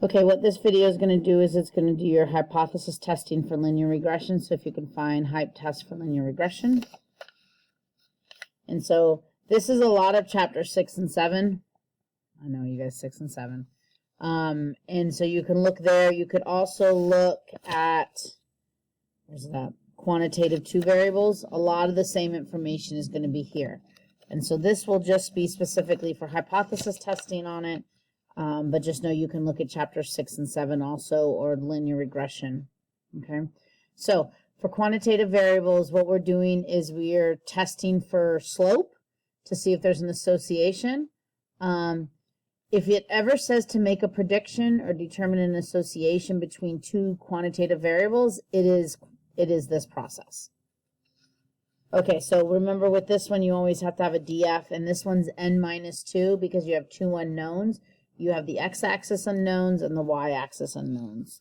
Okay, what this video is going to do is it's going to do your hypothesis testing for linear regression. So if you can find hype test for linear regression. And so this is a lot of chapter 6 and 7. I know you guys 6 and 7. And so you can look there. You could also look at, where's that? Quantitative 2 variables. A lot of the same information is going to be here. And so this will just be specifically for hypothesis testing on it. But just know you can look at chapter 6 and 7 also, or linear regression. Okay. So for quantitative variables, what we're doing is we're testing for slope to see if there's an association. If it ever says to make a prediction or determine an association between 2 quantitative variables, it is this process. Okay, so remember with this one, you always have to have a DF, and this one's n-2 because you have 2 unknowns. You have the x-axis unknowns and the y-axis unknowns.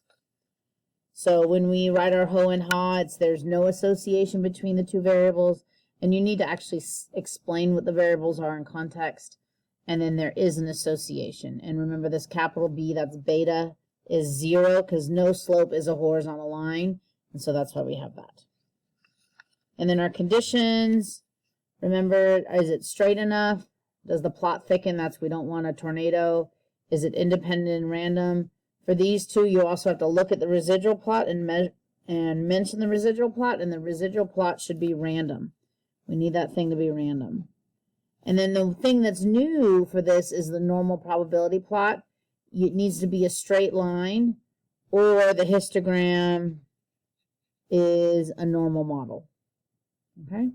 So when we write our ho and ha, there's no association between the 2 variables, and you need to actually explain what the variables are in context, and then there is an association. And remember this capital B, that's beta, is 0 because no slope is a horizontal line, and so that's why we have that. And then our conditions, remember, is it straight enough? Does the plot thicken? That's we don't want a tornado. Is it independent and random? For these two, you also have to look at the residual plot and mention the residual plot, and the residual plot should be random. We need that thing to be random. And then the thing that's new for this is the normal probability plot. It needs to be a straight line, or the histogram is a normal model. Okay?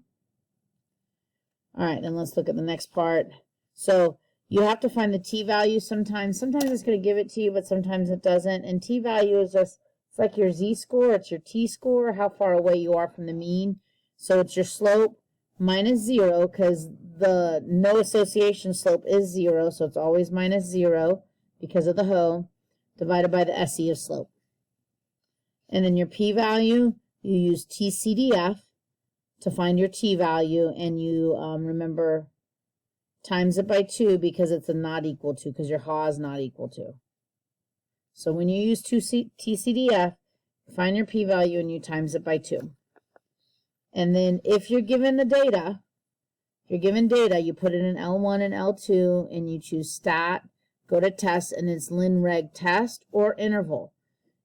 All right, then let's look at the next part. So you have to find the t-value sometimes. Sometimes it's going to give it to you, but sometimes it doesn't. And t-value is just, it's like your z-score. It's your t-score, how far away you are from the mean. So it's your slope minus 0, because the no association slope is 0, so it's always minus 0 because of the ho, divided by the SE of slope. And then your p-value, you use TCDF to find your t-value, and you remember times it by 2 because it's a not equal to, because your ha is not equal to. So when you use TCDF, find your p-value and you times it by 2. And then if you're given the data, you put it in L1 and L2, and you choose stat, go to test, and it's lin-reg test or interval.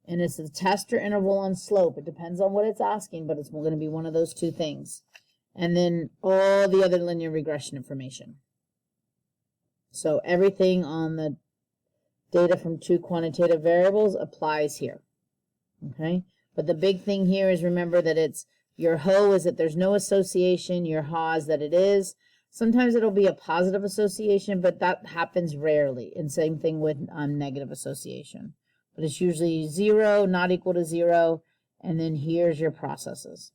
And it's a test or interval on slope. It depends on what it's asking, but it's going to be one of those 2 things. And then all the other linear regression information. So everything on the data from 2 quantitative variables applies here. Okay? But the big thing here is remember that it's your ho is that there's no association, your ha is that it is. Sometimes it'll be a positive association, but that happens rarely. And same thing with negative association. But it's usually 0, not equal to 0, and then here's your processes.